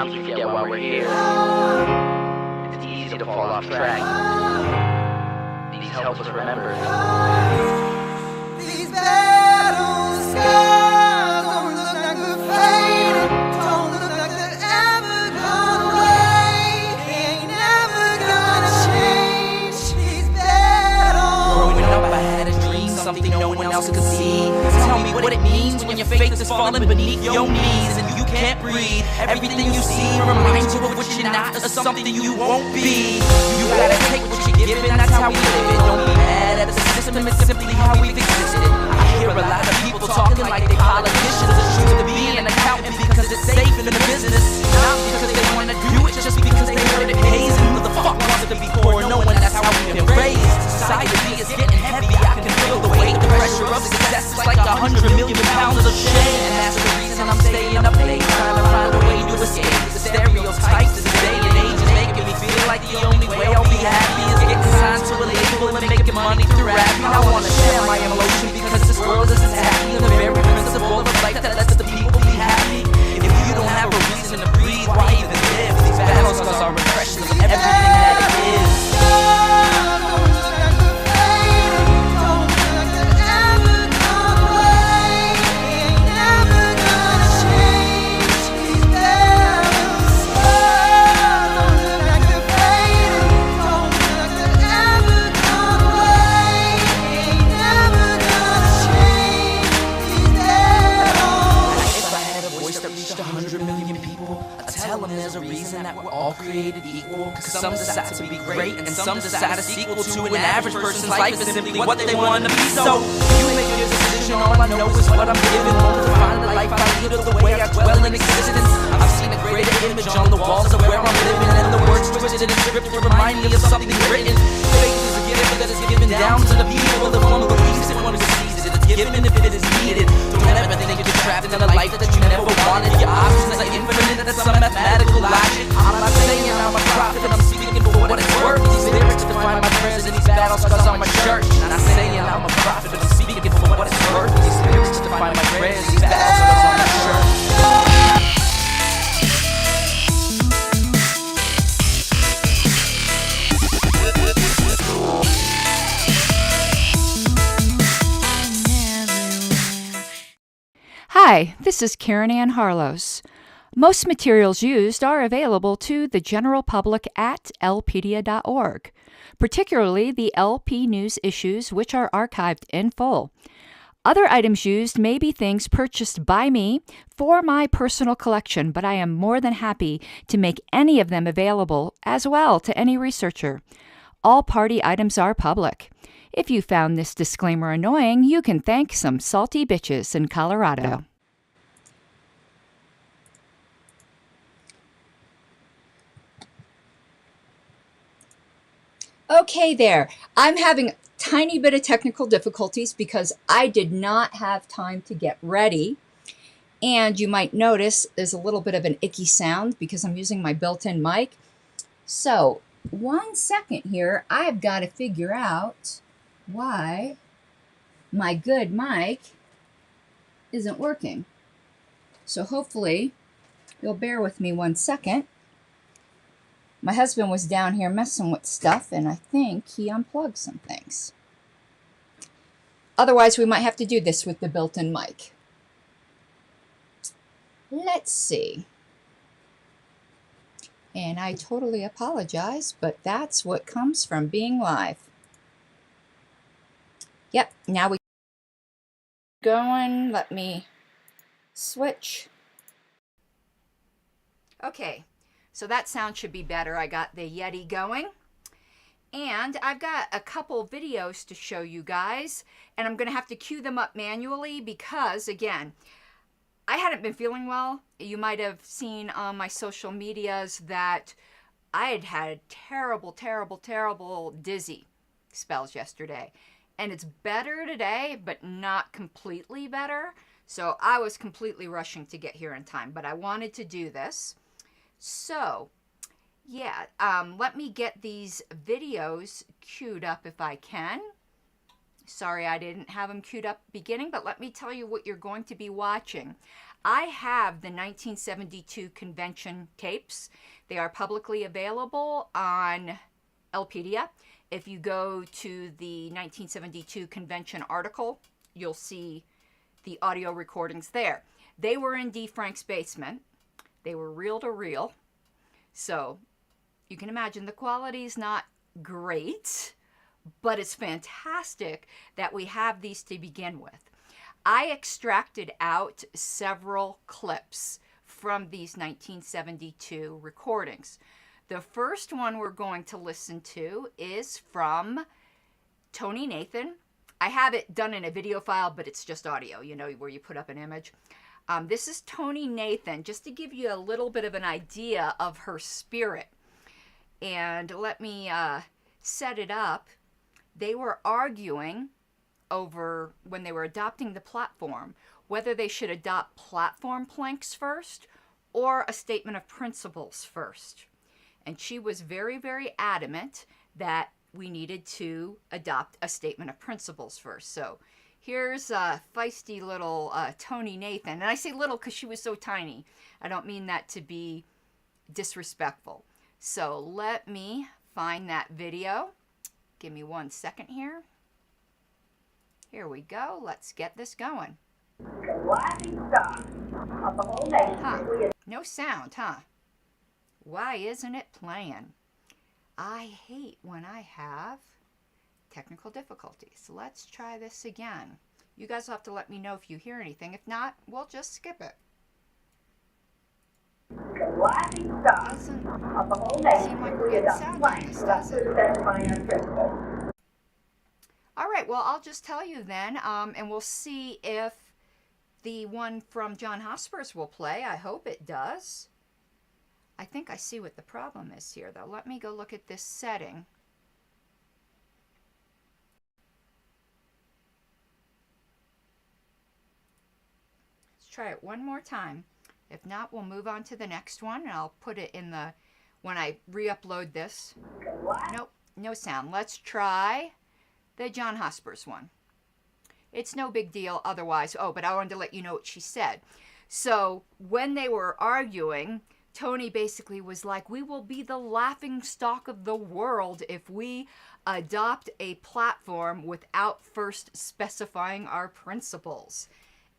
Sometimes we forget why we're here. It's easy to fall off track. These help us remember. These battle scars don't look like they're fading, don't look like they're ever gone away, ain't never gonna change. These battles. Growing up, I had a dream, something no one else could see. Tell me what it means when your faith is falling beneath your knees and you can't breathe. Everything you see reminds you of what you're not, or something you won't be. You gotta take what you're given, that's how we live it. Don't be mad at the system, it's simply how we've existed. I hear a lot of people talking like they politicians. It's true to be an accountant because it's safe in the business, not because they want to do it, just because they heard it pays. And who the fuck wants to be poor, knowing that's how we've been raised? Society is getting heavy, I can feel the weight, the pressure of success. It's like 100 million pounds of shame, and that's the reason I'm staying up late, trying to find a way to escape the stereotypes of this day and age. Is making me feel like the only way I'll be happy is getting signed to a label and making money through rapping. I wanna share my emotion because this world is attacking the very principle of life that lets the people be happy. If you don't have a reason to breathe, why even live? These battles cause our impressions of everything that it is. Created equal, cause some decide to be great and some decide to sequel to an average person's life is simply what they want to be. So you make your decision, all I know is what I'm given. Won't define the life I lead or the way I dwell in existence. I've seen a greater image on the walls of where I'm living, and the words twisted and scripted remind me of something written. Faith is a gift that is given down to the people. If one believes it, one receives it. It's given if it is needed. Don't ever think you're trapped in a life that you never wanted. Your options are infinite, that's some mathematical logic. I'm not saying I'm a prophet, I'm speaking for what it's worth. These lyrics define my prayers and these battle scars on my shirt. Not saying I'm a prophet, I'm speaking for what it's worth. These lyrics define my prayers, these battle scars on my shirt. Hi, this is Karen Ann Harlos. Most materials used are available to the general public at lpedia.org, particularly the LP News issues, which are archived in full. Other items used may be things purchased by me for my personal collection, but I am more than happy to make any of them available as well to any researcher. All party items are public. If you found this disclaimer annoying, you can thank some salty bitches in Colorado. Okay there. I'm having a tiny bit of technical difficulties because I did not have time to get ready. And you might notice there's a little bit of an icky sound because I'm using my built-in mic. So, 1 second here. I've got to figure out why my good mic isn't working. So hopefully you'll bear with me 1 second. My husband was down here messing with stuff, and I think he unplugged some things. Otherwise, we might have to do this with the built-in mic. Let's see. And I totally apologize, but that's what comes from being live. Yep, now we going. Let me switch. Okay. So that sound should be better. I got the Yeti going. And I've got a couple videos to show you guys. And I'm going to have to cue them up manually because, again, I hadn't been feeling well. You might have seen on my social medias that I had had terrible, terrible, terrible dizzy spells yesterday. And it's better today, but not completely better. So I was completely rushing to get here in time. But I wanted to do this. So, yeah, let me get these videos queued up if I can. Sorry I didn't have them queued up beginning, but let me tell you what you're going to be watching. I have the 1972 convention tapes. They are publicly available on Lpedia. If you go to the 1972 convention article, you'll see the audio recordings there. They were in D. Frank's basement. They were reel to reel. So you can imagine the quality is not great, but it's fantastic that we have these to begin with. I extracted out several clips from these 1972 recordings. The first one we're going to listen to is from Tony Nathan. I have it done in a video file, but it's just audio, you know, where you put up an image. This is Tony Nathan, just to give you a little bit of an idea of her spirit. And let me set it up. They were arguing over, when they were adopting the platform, whether they should adopt platform planks first or a statement of principles first. And she was very, very adamant that we needed to adopt a statement of principles first. So here's feisty little Tony Nathan. And I say little because she was so tiny. I don't mean that to be disrespectful. So let me find that video. Give me 1 second here. Here we go. Let's get this going. Huh. No sound, huh? Why isn't it playing? I hate when I have technical difficulties. Let's try this again. You guys will have to let me know if you hear anything. If not, we'll just skip it. Doesn't seem like we're getting sound on this, does it? All right, well, I'll just tell you then, and we'll see if the one from John Hospers will play. I hope it does. I think I see what the problem is here, though. Let me go look at this setting. Let's try it one more time. If not, we'll move on to the next one, and I'll put it in the, when I re-upload this. Nope, no sound. Let's try the John Hospers one. It's no big deal otherwise. Oh, but I wanted to let you know what she said. So when they were arguing, Tony basically was like, we will be the laughing stock of the world if we adopt a platform without first specifying our principles.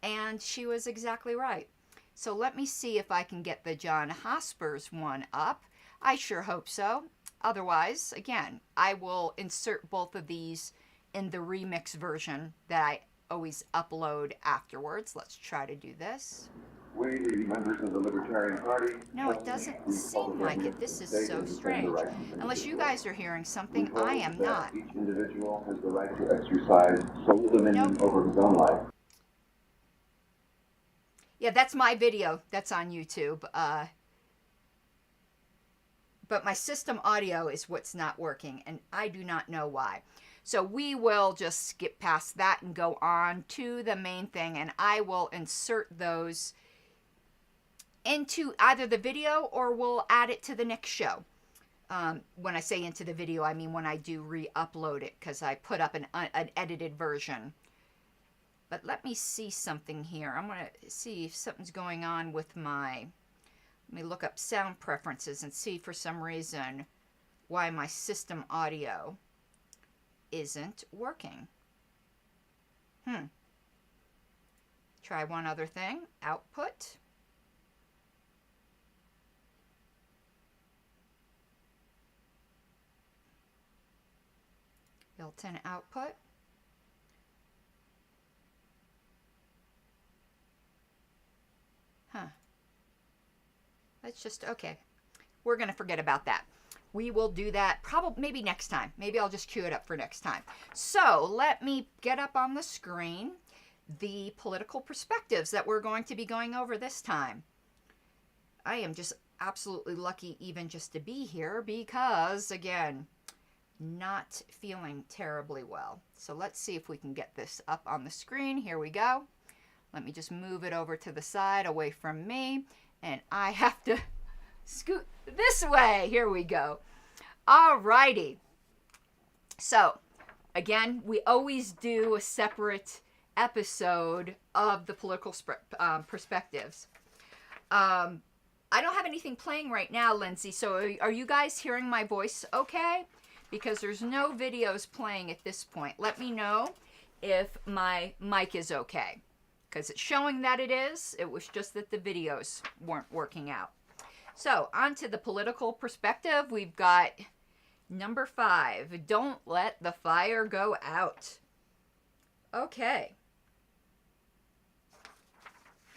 And she was exactly right. So let me see if I can get the John Hospers one up. I sure hope so. Otherwise, again, I will insert both of these in the remix version that I always upload afterwards. Let's try to do this. We, the members of the Libertarian Party... No, it doesn't seem like it. This is so strange. Unless you guys are hearing something, I am not. Each individual has the right to exercise sole dominion over his own life. Yeah, that's my video. That's on YouTube. But my system audio is what's not working, and I do not know why. So we will just skip past that and go on to the main thing, and I will insert those into either the video or we'll add it to the next show. When I say into the video, I mean when I do re-upload it, because I put up an edited version. But let me see something here. I'm going to see if something's going on with my... Let me look up sound preferences and see for some reason why my system audio isn't working. Try one other thing. Output. Built-in output. Let's just, okay. We're going to forget about that. We will do that probably maybe next time. Maybe I'll just cue it up for next time. So let me get up on the screen the political perspectives that we're going to be going over this time. I am just absolutely lucky even just to be here because, again, not feeling terribly well. So let's see if we can get this up on the screen. Here we go. Let me just move it over to the side away from me. And I have to scoot this way. Here we go. Alrighty. So, again, we always do a separate episode of the political perspectives. I don't have anything playing right now, Lindsay, so are you guys hearing my voice okay? Because there's no videos playing at this point. Let me know if my mic is okay, because it's showing that it is. It was just that the videos weren't working out. So, on to the political perspective. We've got number 5. Don't let the fire go out. Okay.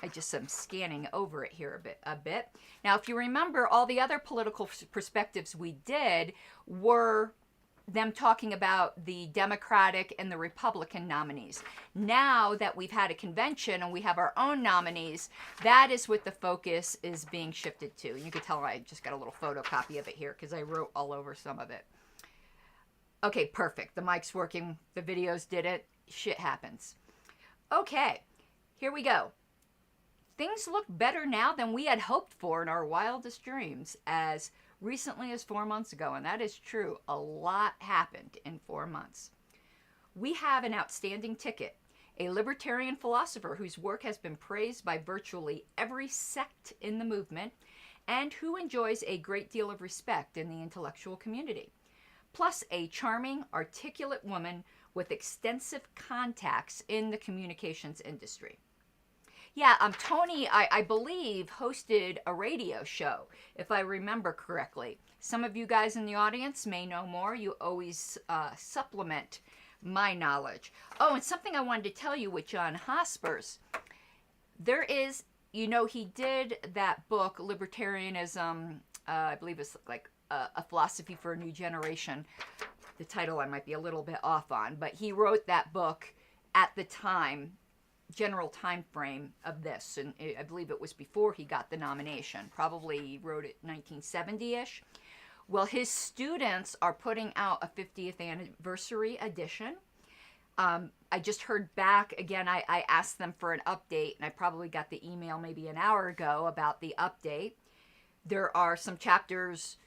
I just am scanning over it here a bit. Now, if you remember, all the other political perspectives we did were them talking about the Democratic and the Republican nominees. Now that we've had a convention and we have our own nominees, that is what the focus is being shifted to. And you can tell I just got a little photocopy of it here because I wrote all over some of it. Okay, perfect. The mic's working. The videos did it. Shit happens. Okay, here we go. Things look better now than we had hoped for in our wildest dreams as recently as 4 months ago, and that is true. A lot happened in 4 months. We have an outstanding ticket, a libertarian philosopher whose work has been praised by virtually every sect in the movement and who enjoys a great deal of respect in the intellectual community, plus a charming, articulate woman with extensive contacts in the communications industry. Yeah, Tony, I believe, hosted a radio show, if I remember correctly. Some of you guys in the audience may know more. You always supplement my knowledge. Oh, and something I wanted to tell you with John Hospers. There is, you know, he did that book, Libertarianism, I believe it's like a philosophy for a new generation. The title I might be a little bit off on, but he wrote that book at the time, general time frame of this, and I believe it was before he got the nomination. Probably he wrote it 1970-ish. Well, his students are putting out a 50th anniversary edition. I just heard back again. I asked them for an update, and I probably got the email maybe an hour ago about the update. There are some chapters.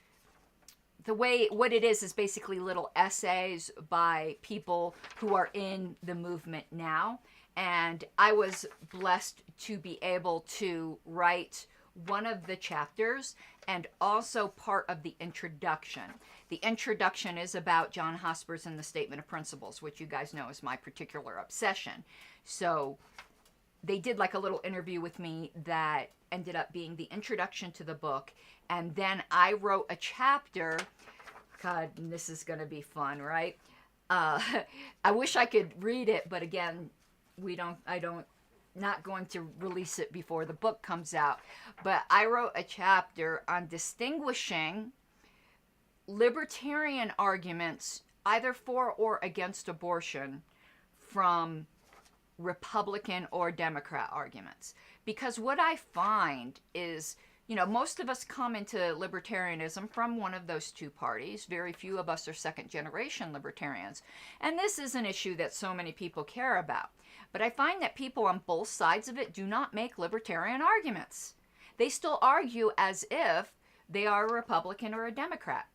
What it is basically little essays by people who are in the movement now. And I was blessed to be able to write one of the chapters and also part of the introduction. The introduction is about John Hospers and the Statement of Principles, which you guys know is my particular obsession. So they did like a little interview with me that ended up being the introduction to the book. And then I wrote a chapter. God, this is going to be fun, right? I wish I could read it, but again, not going to release it before the book comes out. But I wrote a chapter on distinguishing libertarian arguments either for or against abortion from Republican or Democrat arguments. Because what I find is, you know, most of us come into libertarianism from one of those two parties. Very few of us are second generation libertarians. And this is an issue that so many people care about. But I find that people on both sides of it do not make libertarian arguments. They still argue as if they are a Republican or a Democrat.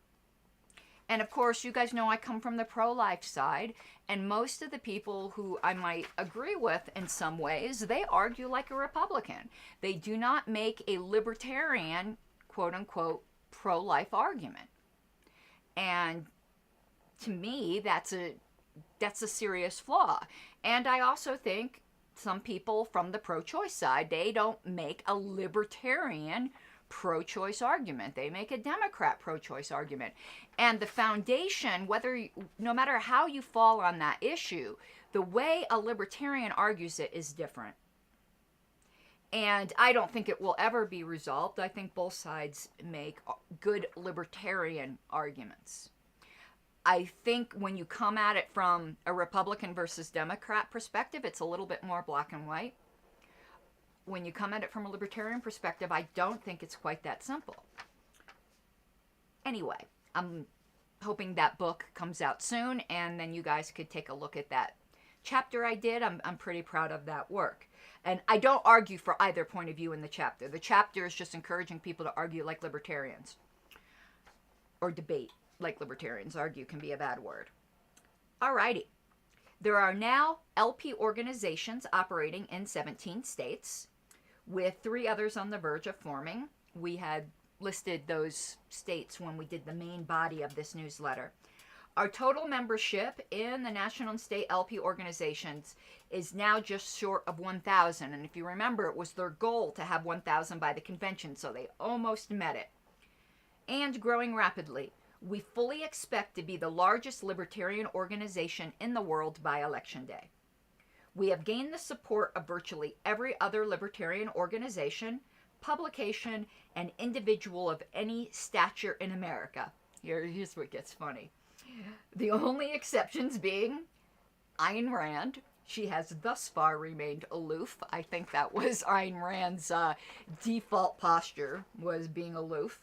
And of course, you guys know I come from the pro-life side, and most of the people who I might agree with in some ways, they argue like a Republican. They do not make a libertarian, quote-unquote, pro-life argument. And to me, that's a serious flaw. And I also think some people from the pro-choice side, they don't make a libertarian pro-choice argument. They make a Democrat pro-choice argument. And the foundation, no matter how you fall on that issue, the way a libertarian argues it is different. And I don't think it will ever be resolved. I think both sides make good libertarian arguments. I think when you come at it from a Republican versus Democrat perspective, it's a little bit more black and white. When you come at it from a libertarian perspective, I don't think it's quite that simple. Anyway, I'm hoping that book comes out soon, and then you guys could take a look at that chapter I did. I'm pretty proud of that work. And I don't argue for either point of view in the chapter. The chapter is just encouraging people to argue like libertarians. Or debate like libertarians. Argue can be a bad word. Alrighty. There are now LP organizations operating in 17 states, with 3 others on the verge of forming. We had listed those states when we did the main body of this newsletter. Our total membership in the national and state LP organizations is now just short of 1,000. And if you remember, it was their goal to have 1,000 by the convention, so they almost met it. And growing rapidly. We fully expect to be the largest libertarian organization in the world by Election Day. We have gained the support of virtually every other libertarian organization, publication, and individual of any stature in America. Here's what gets funny. The only exceptions being Ayn Rand. She has thus far remained aloof. I think that was Ayn Rand's default posture, was being aloof.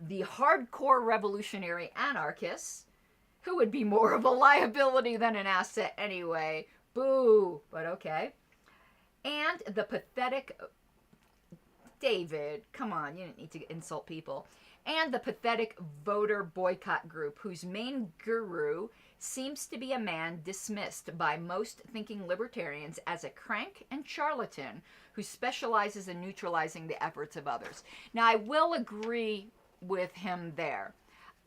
The hardcore revolutionary anarchists, who would be more of a liability than an asset anyway. Boo, but okay. And the pathetic David, come on, you didn't need to insult people. And the pathetic voter boycott group, whose main guru seems to be a man dismissed by most thinking libertarians as a crank and charlatan who specializes in neutralizing the efforts of others. Now, I will agree with him there.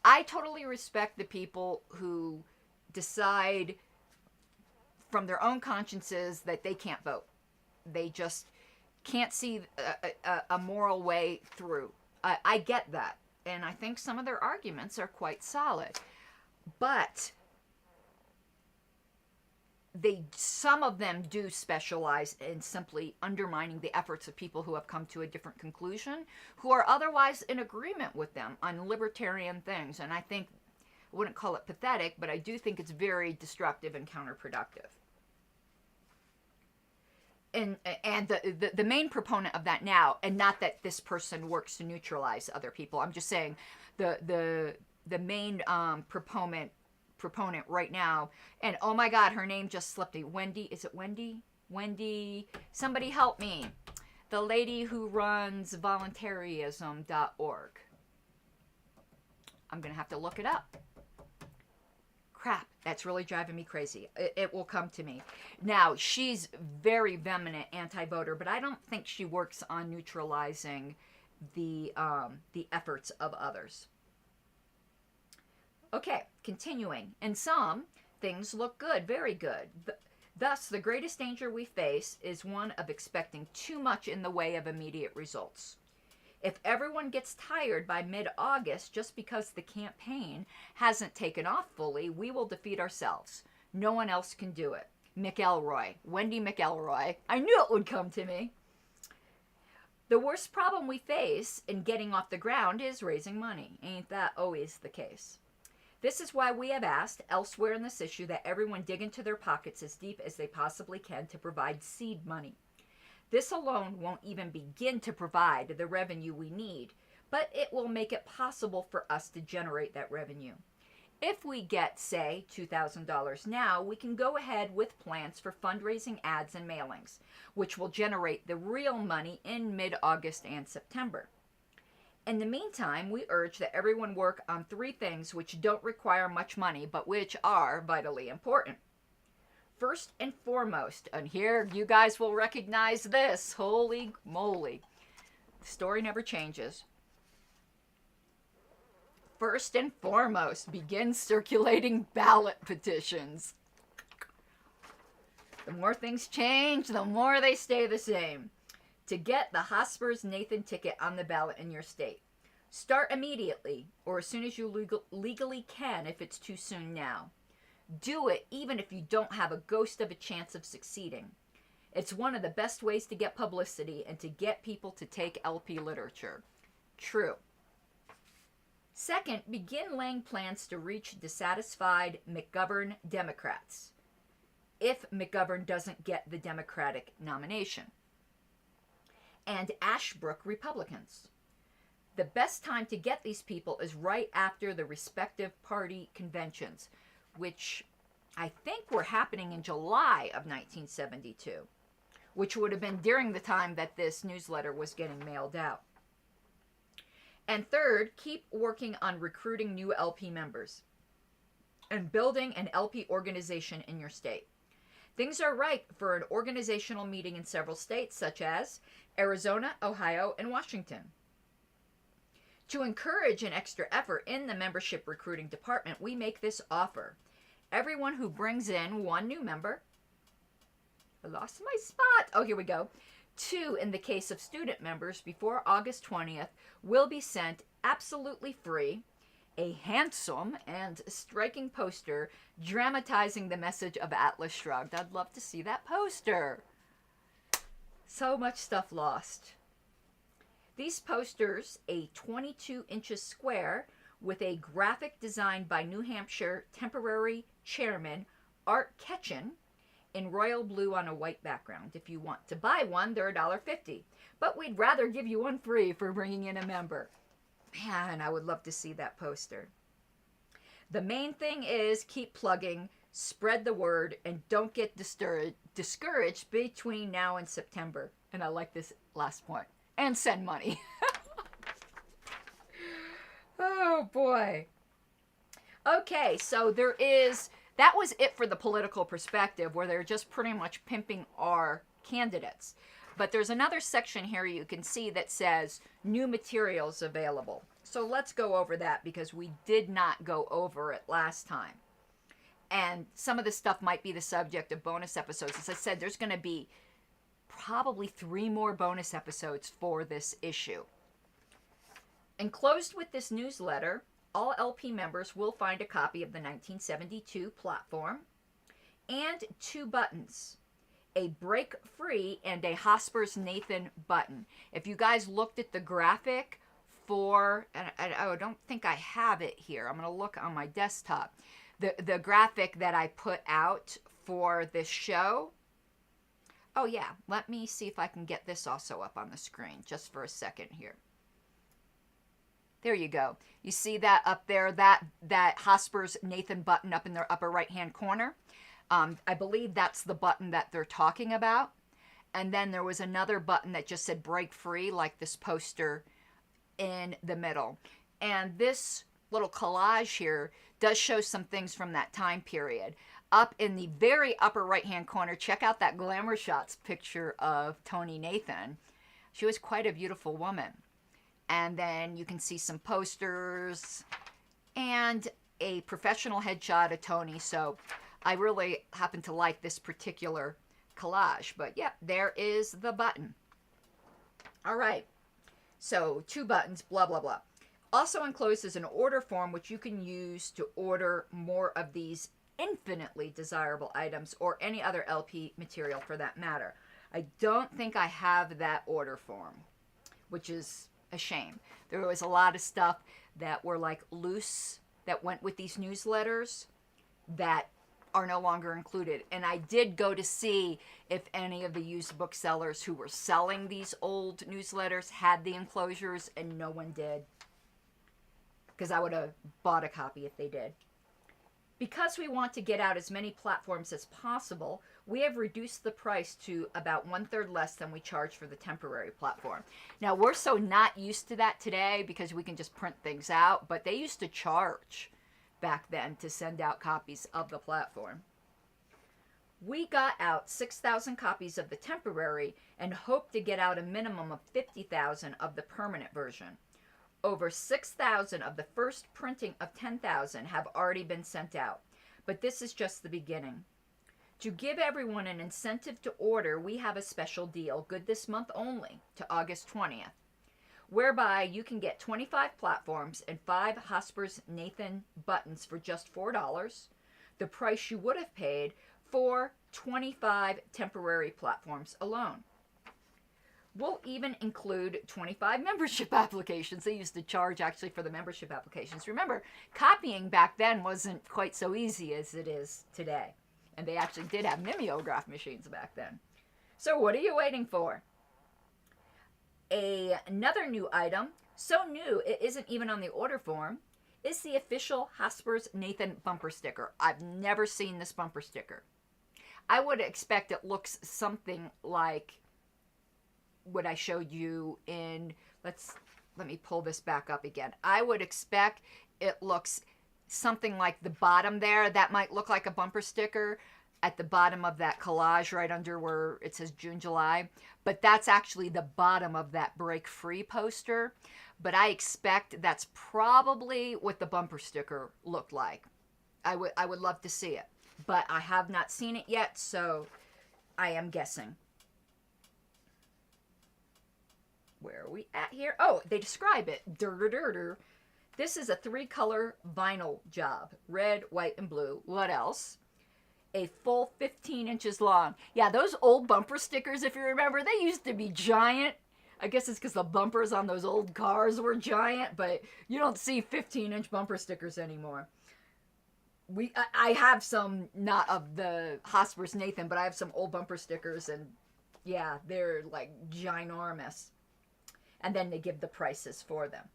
I totally respect the people who decide from their own consciences that they can't vote. They just can't see a moral way through. I get that. And I think some of their arguments are quite solid. But some of them do specialize in simply undermining the efforts of people who have come to a different conclusion, who are otherwise in agreement with them on libertarian things. And I think, I wouldn't call it pathetic, but I do think it's very destructive and counterproductive. And the main proponent of that now, and not that this person works to neutralize other people, I'm just saying the main proponent right now, and oh my God, her name just slipped me. Wendy, is it Wendy? Wendy, somebody help me. The lady who runs voluntarism.org. I'm going to have to look it up. Crap, that's really driving me crazy. It will come to me. Now, she's very vehement anti-voter, but I don't think she works on neutralizing the efforts of others. Okay, continuing. In some, things look good, very good. Thus, the greatest danger we face is one of expecting too much in the way of immediate results. If everyone gets tired by mid-August just because the campaign hasn't taken off fully, we will defeat ourselves. No one else can do it. McElroy. Wendy McElroy. I knew it would come to me. The worst problem we face in getting off the ground is raising money. Ain't that always the case? This is why we have asked elsewhere in this issue that everyone dig into their pockets as deep as they possibly can to provide seed money. This alone won't even begin to provide the revenue we need, but it will make it possible for us to generate that revenue. If we get, say, $2,000 now, we can go ahead with plans for fundraising ads and mailings, which will generate the real money in mid-August and September. In the meantime, we urge that everyone work on 3 things which don't require much money, but which are vitally important. First and foremost, and here you guys will recognize this, holy moly, the story never changes. First and foremost, begin circulating ballot petitions. The more things change, the more they stay the same. To get the Hosper's Nathan ticket on the ballot in your state. Start immediately, or as soon as you legally can if it's too soon now. Do it even if you don't have a ghost of a chance of succeeding. It's one of the best ways to get publicity and to get people to take LP literature. True. Second, begin laying plans to reach dissatisfied McGovern Democrats, if McGovern doesn't get the Democratic nomination, and Ashbrook Republicans. The best time to get these people is right after the respective party conventions, which I think were happening in July of 1972, which would have been during the time that this newsletter was getting mailed out. And third, keep working on recruiting new LP members. and building an LP organization in your state. Things are ripe for an organizational meeting in several states, such as Arizona, Ohio, and Washington. To encourage an extra effort in the membership recruiting department, we make this offer. Everyone who brings in one new member, I lost my spot. Oh, here we go. 2 in the case of student members before August 20th will be sent absolutely free a handsome and striking poster dramatizing the message of Atlas Shrugged. I'd love to see that poster. So much stuff lost. These posters, a 22 inches square with a graphic designed by New Hampshire temporary chairman Art Ketchen in royal blue on a white background. If you want to buy one, they're $1.50. But we'd rather give you one free for bringing in a member. Man, I would love to see that poster. The main thing is keep plugging, spread the word, and don't get discouraged between now and September. And I like this last point. And send money. Oh, boy. Okay, so that was it for the political perspective, where they're just pretty much pimping our candidates. But there's another section here you can see that says new materials available. So let's go over that because we did not go over it last time. And some of this stuff might be the subject of bonus episodes. As I said, there's going to be probably 3 more bonus episodes for this issue. Enclosed with this newsletter, all LP members will find a copy of the 1972 platform and 2 buttons. A break free and a Hosper's Nathan button. If you guys looked at the graphic for, and I don't think I have it here. I'm going to look on my desktop. The graphic that I put out for this show. Oh yeah, let me see if I can get this also up on the screen just for a second here. There you go. You see that up there, that Hosper's Nathan button up in their upper right-hand corner? I believe that's the button that they're talking about. And then there was another button that just said break free, like this poster in the middle. And this little collage here does show some things from that time period. Up in the very upper right-hand corner, check out that Glamour Shots picture of Tony Nathan. She was quite a beautiful woman. And then you can see some posters and a professional headshot of Tony. So I really happen to like this particular collage. But yeah, there is the button. All right. So 2 buttons, blah, blah, blah. Also enclosed is an order form which you can use to order more of these infinitely desirable items or any other LP material for that matter. I don't think I have that order form, which is a shame. There was a lot of stuff that were like loose that went with these newsletters that are no longer included. And I did go to see if any of the used booksellers who were selling these old newsletters had the enclosures, and no one did. Because I would have bought a copy if they did. Because we want to get out as many platforms as possible, we have reduced the price to about 1/3 less than we charge for the temporary platform. Now, we're so not used to that today because we can just print things out, but they used to charge back then to send out copies of the platform. We got out 6,000 copies of the temporary and hope to get out a minimum of 50,000 of the permanent version. Over 6,000 of the first printing of 10,000 have already been sent out, but this is just the beginning. To give everyone an incentive to order, we have a special deal, good this month only, to August 20th, whereby you can get 25 platforms and 5 Hosper's Nathan buttons for just $4, the price you would have paid for 25 temporary platforms alone. We'll even include 25 membership applications. They used to charge actually for the membership applications. Remember, copying back then wasn't quite so easy as it is today. And they actually did have mimeograph machines back then. So what are you waiting for? Another new item, so new it isn't even on the order form, is the official Hosper's Nathan bumper sticker. I've never seen this bumper sticker. I would expect it looks something like what I showed you in, let me pull this back up again. I would expect it looks something like the bottom there, that might look like a bumper sticker at the bottom of that collage right under where it says June, July. But that's actually the bottom of that Break Free poster. But I expect that's probably what the bumper sticker looked like. I would love to see it. But I have not seen it yet, so I am guessing. Where are we at here? Oh, they describe it. This is a 3-color vinyl job. Red, white, and blue. What else? A full 15 inches long. Yeah, those old bumper stickers, if you remember, they used to be giant. I guess it's because the bumpers on those old cars were giant, but you don't see 15-inch bumper stickers anymore. I have some, not of the Hosper's Nathan, but I have some old bumper stickers, and yeah, they're like ginormous. And then they give the prices for them.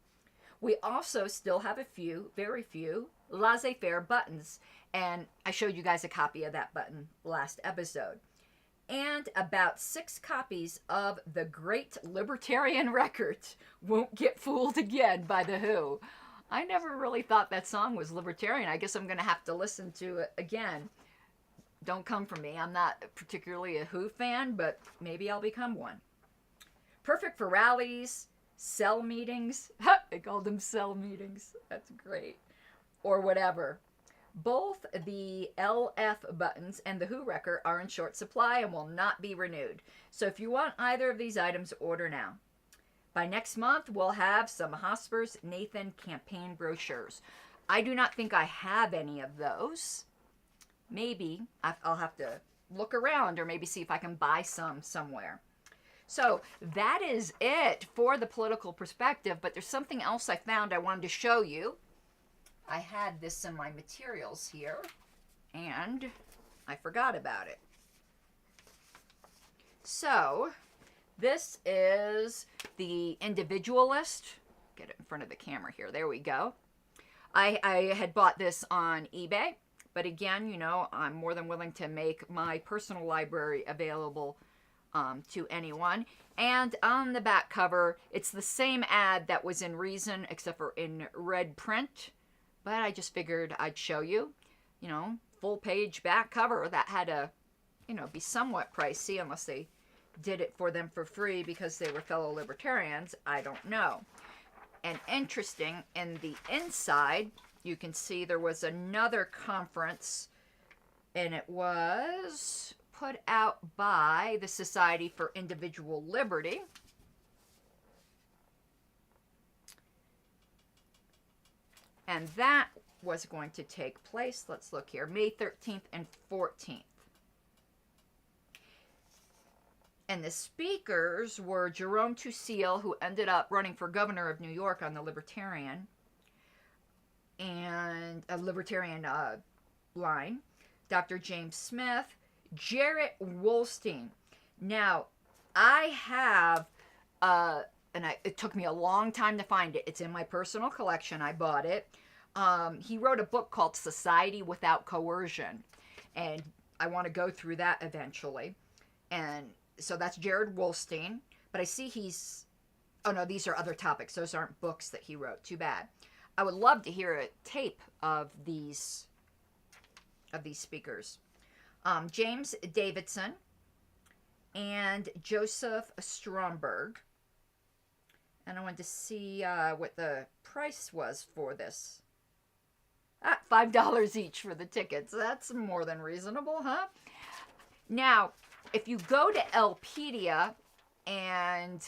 We also still have a few, very few, laissez-faire buttons. And I showed you guys a copy of that button last episode. And about 6 copies of The Great Libertarian Record, Won't Get Fooled Again by The Who. I never really thought that song was libertarian. I guess I'm going to have to listen to it again. Don't come for me. I'm not particularly a Who fan, but maybe I'll become one. Perfect for rallies, cell meetings. They called them cell meetings. That's great. Or whatever. Both the LF buttons and the Who record are in short supply and will not be renewed. So if you want either of these items, order now. By next month, we'll have some Hosper's Nathan campaign brochures. I do not think I have any of those. Maybe I'll have to look around or maybe see if I can buy some somewhere. So that is it for the political perspective, but there's something else I found I wanted to show you. I had this in my materials here, and I forgot about it. So, this is the Individualist. Get it in front of the camera here. There we go. I had bought this on eBay, but again, you know, I'm more than willing to make my personal library available to anyone. And on the back cover, it's the same ad that was in Reason, except for in red print. But I just figured I'd show you, you know, full page back cover. That had to, you know, be somewhat pricey unless they did it for them for free because they were fellow libertarians. I don't know. And interesting, in the inside, you can see there was another conference, and it was put out by the Society for Individual Liberty. And that was going to take place, let's look here, May 13th and 14th. And the speakers were Jerome Tusil, who ended up running for governor of New York on the Libertarian, and a Libertarian line, Dr. James Smith, Jarrett Wolstein. Now, I have, it took me a long time to find it. It's in my personal collection. I bought it. He wrote a book called Society Without Coercion, and I want to go through that eventually. And so that's Jared Wolstein, but I see he's, oh no, these are other topics. Those aren't books that he wrote. Too bad. I would love to hear a tape of these speakers. James Davidson and Joseph Stromberg. And I wanted to see what the price was for this. $5 each for the tickets. That's more than reasonable, huh? Now, if you go to Elpedia, and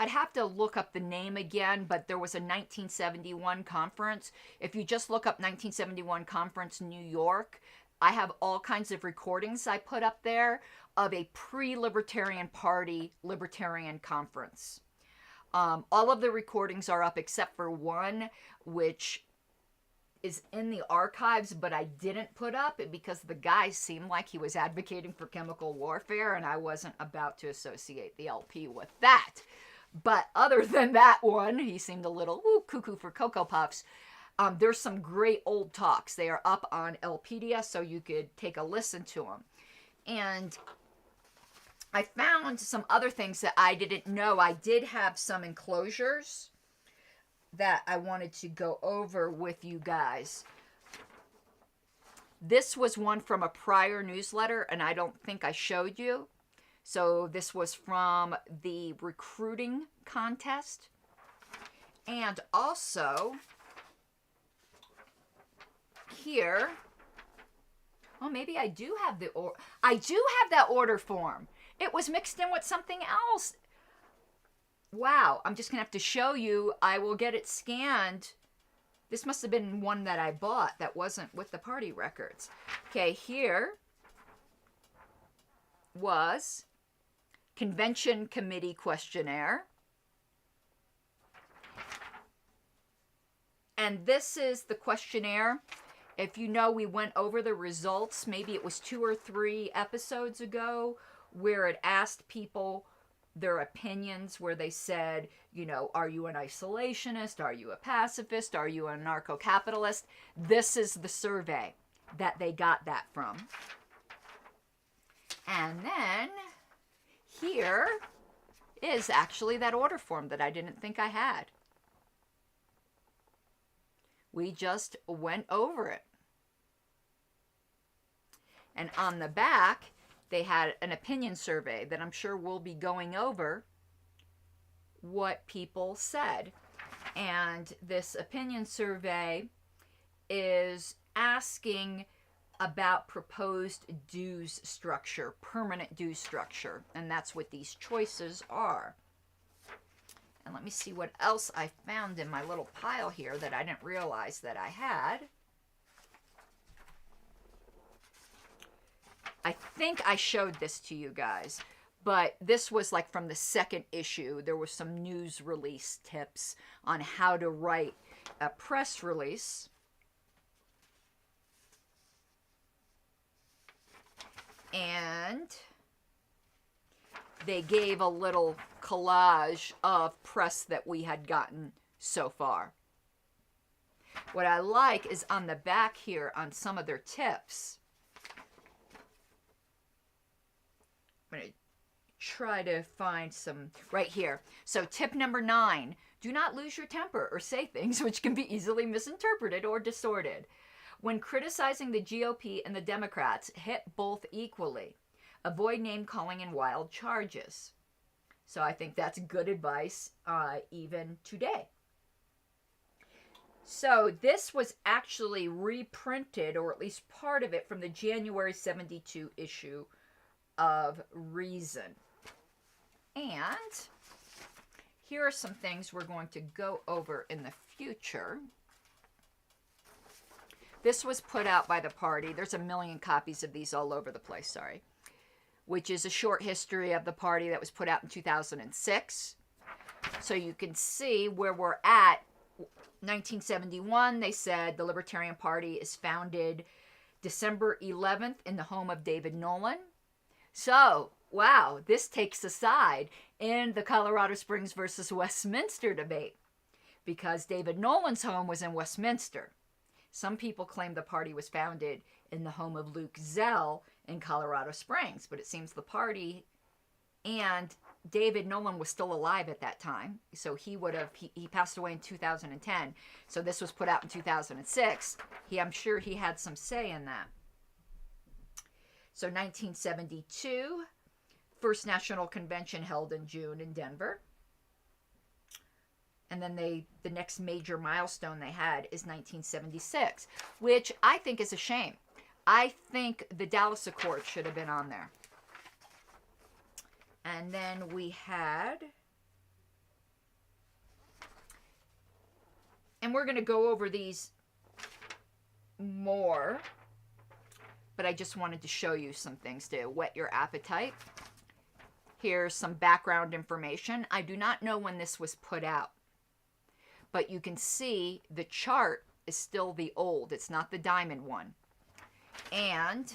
I'd have to look up the name again, but there was a 1971 conference. If you just look up 1971 conference New York, I have all kinds of recordings I put up there of a pre-Libertarian Party Libertarian conference. All of the recordings are up except for one, which is in the archives, but I didn't put up because the guy seemed like he was advocating for chemical warfare, and I wasn't about to associate the LP with that. But other than that one, he seemed a little cuckoo for Cocoa Puffs. There's some great old talks. They are up on Elpedia, so you could take a listen to them. And I found some other things that I didn't know. I did have some enclosures that I wanted to go over with you guys. This was one from a prior newsletter, and I don't think I showed you. So this was from the recruiting contest. And also, here, well, maybe I do have I do have that order form. It was mixed in with something else. Wow, I'm just going to have to show you. I will get it scanned. This must have been one that I bought that wasn't with the party records. Okay, here was Convention Committee Questionnaire. And this is the questionnaire. If you know, we went over the results, maybe it was 2 or 3 episodes ago, where it asked people their opinions, where they said, you know, are you an isolationist? Are you a pacifist? Are you a anarcho-capitalist? This is the survey that they got that from. And then here is actually that order form that I didn't think I had. We just went over it. And on the back, they had an opinion survey that I'm sure we'll be going over what people said. And this opinion survey is asking about proposed dues structure, permanent dues structure. And that's what these choices are. And let me see what else I found in my little pile here that I didn't realize that I had. I think I showed this to you guys, but this was like from the second issue. There was some news release tips on how to write a press release. And they gave a little collage of press that we had gotten so far. What I like is on the back here on some of their tips. I'm going to try to find some right here. So tip number 9, do not lose your temper or say things which can be easily misinterpreted or distorted. When criticizing the GOP and the Democrats, hit both equally. Avoid name-calling and wild charges. So I think that's good advice even today. So this was actually reprinted, or at least part of it, from the January 72 issue of Reason. And here are some things we're going to go over in the future. This was put out by the party. There's a million copies of these all over the place, sorry. Which is a short history of the party that was put out in 2006. So you can see where we're at. 1971, they said the Libertarian Party is founded December 11th in the home of David Nolan. So, wow, this takes a side in the Colorado Springs versus Westminster debate, because David Nolan's home was in Westminster. Some people claim the party was founded in the home of Luke Zell in Colorado Springs, but it seems the party and David Nolan was still alive at that time, so he passed away in 2010, so this was put out in 2006. I'm sure he had some say in that. So 1972, first national convention held in June in Denver. And then the next major milestone they had is 1976, which I think is a shame. I think the Dallas Accord should have been on there. And then we had, and we're going to go over these more, but I just wanted to show you some things to whet your appetite. Here's some background information. I do not know when this was put out, but you can see the chart is still the old. It's not the diamond one. And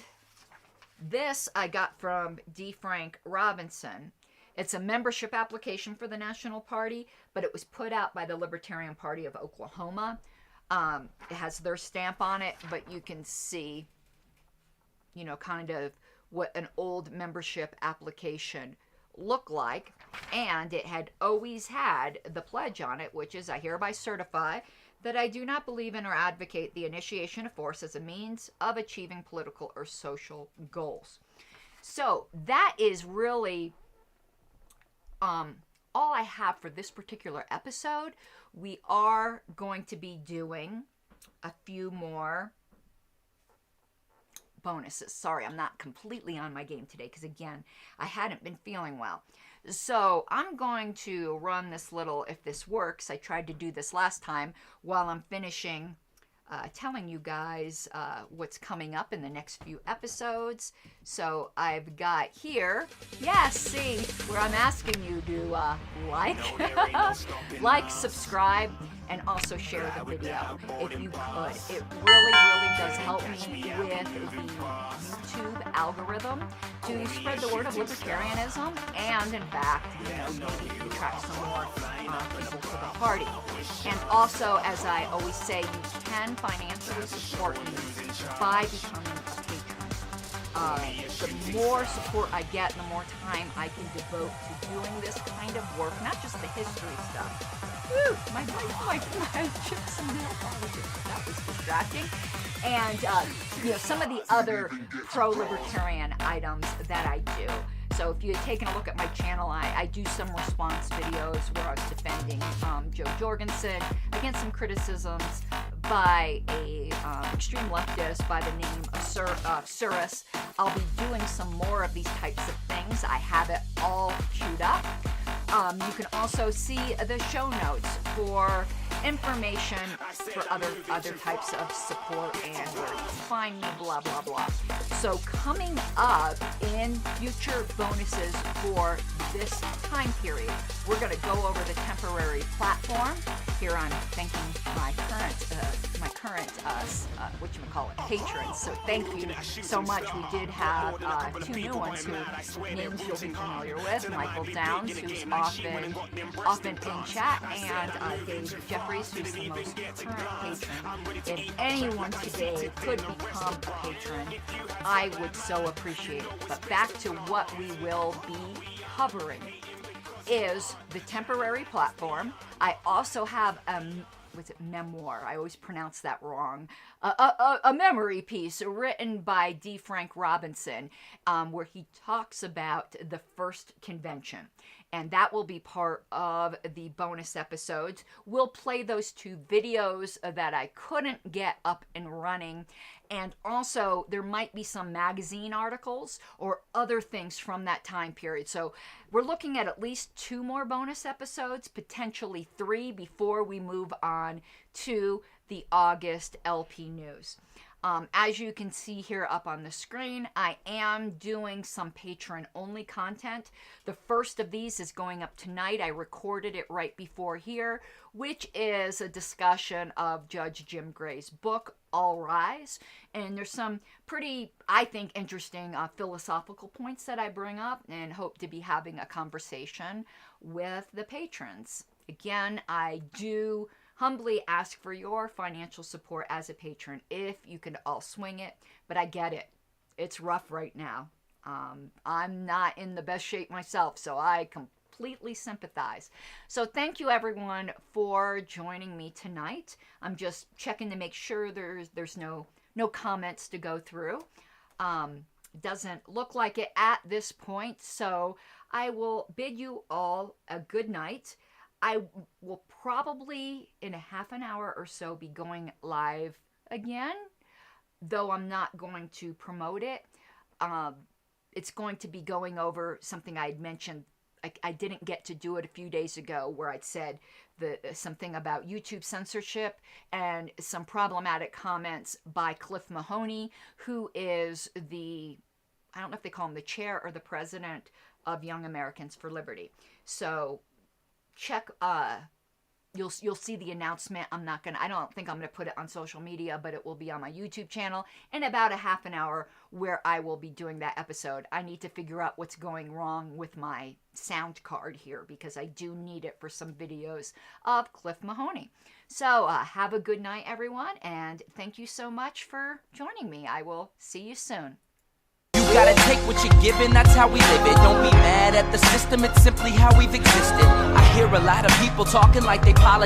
this I got from D. Frank Robinson. It's a membership application for the National Party, but it was put out by the Libertarian Party of Oklahoma. It has their stamp on it, but you can see, you know, kind of what an old membership application look like, and it had always had the pledge on it, which is, I hereby certify that I do not believe in or advocate the initiation of force as a means of achieving political or social goals. So that is really all I have for this particular episode. We are going to be doing a few more bonuses. Sorry, I'm not completely on my game today because, again, I hadn't been feeling well. So I'm going to run this little, if this works, I tried to do this last time while I'm finishing telling you guys what's coming up in the next few episodes. So I've got here, yes, see, where I'm asking you to like, subscribe, and also share the video if you could. It really, really does help me with the YouTube algorithm to spread the word of libertarianism and, in fact, maybe attract some more people to the party. And also, as I always say, you can financially support me by becoming a patron. The more support I get, the more time I can devote to doing this kind of work, not just the history stuff. Woo! My chips and nail polish. That was distracting. And, some of the other pro-libertarian items that I do. So if you had taken a look at my channel, I do some response videos where I was defending Joe Jorgensen against some criticisms by a extreme leftist by the name of Surus. I'll be doing some more of these types of things. I have it all queued up. You can also see the show notes for information for other types of support and where you can find me, blah, blah, blah. So coming up in future bonuses for this time period, we're going to go over the temporary platform. Here I'm thanking my current patrons. So thank you so much. We did have two new ones whose names you'll be familiar with. Michael Downs, who's often in chat, and Dave Jeffries, who's the most current patron. If anyone today could become a patron, I would so appreciate it. But back to what we will be covering is the temporary platform. I also have memoir. I always pronounce that wrong. A memory piece written by D. Frank Robinson, where he talks about the first convention. And that will be part of the bonus episodes. We'll play those two videos that I couldn't get up and running. And also, there might be some magazine articles or other things from that time period. So we're looking at least 2 more bonus episodes, potentially 3, before we move on to the August LP news. As you can see here up on the screen, I am doing some patron-only content. The first of these is going up tonight. I recorded it right before here, which is a discussion of Judge Jim Gray's book, All Rise. And there's some pretty, I think, interesting philosophical points that I bring up and hope to be having a conversation with the patrons. Again, I do humbly ask for your financial support as a patron if you can all swing it, but I get it. It's rough right now. I'm not in the best shape myself, so I completely sympathize. So thank you everyone for joining me tonight. I'm just checking to make sure there's no comments to go through. Doesn't look like it at this point, so I will bid you all a good night. I will probably, in a half an hour or so, be going live again, though I'm not going to promote it. It's going to be going over something I had mentioned. I didn't get to do it a few days ago, where I'd said something about YouTube censorship and some problematic comments by Cliff Mahoney, who is I don't know if they call him the chair or the president of Young Americans for Liberty. So check, you'll see the announcement. I don't think I'm gonna put it on social media, but it will be on my YouTube channel in about a half an hour, where I will be doing that episode. I need to figure out what's going wrong with my sound card here, because I do need it for some videos of Cliff Mahoney. So have a good night, everyone, and thank you so much for joining me. I will see you soon. You gotta take what you're given, that's how we live it. Don't be mad at the system, it's simply how we've existed. I hear a lot of people talking like they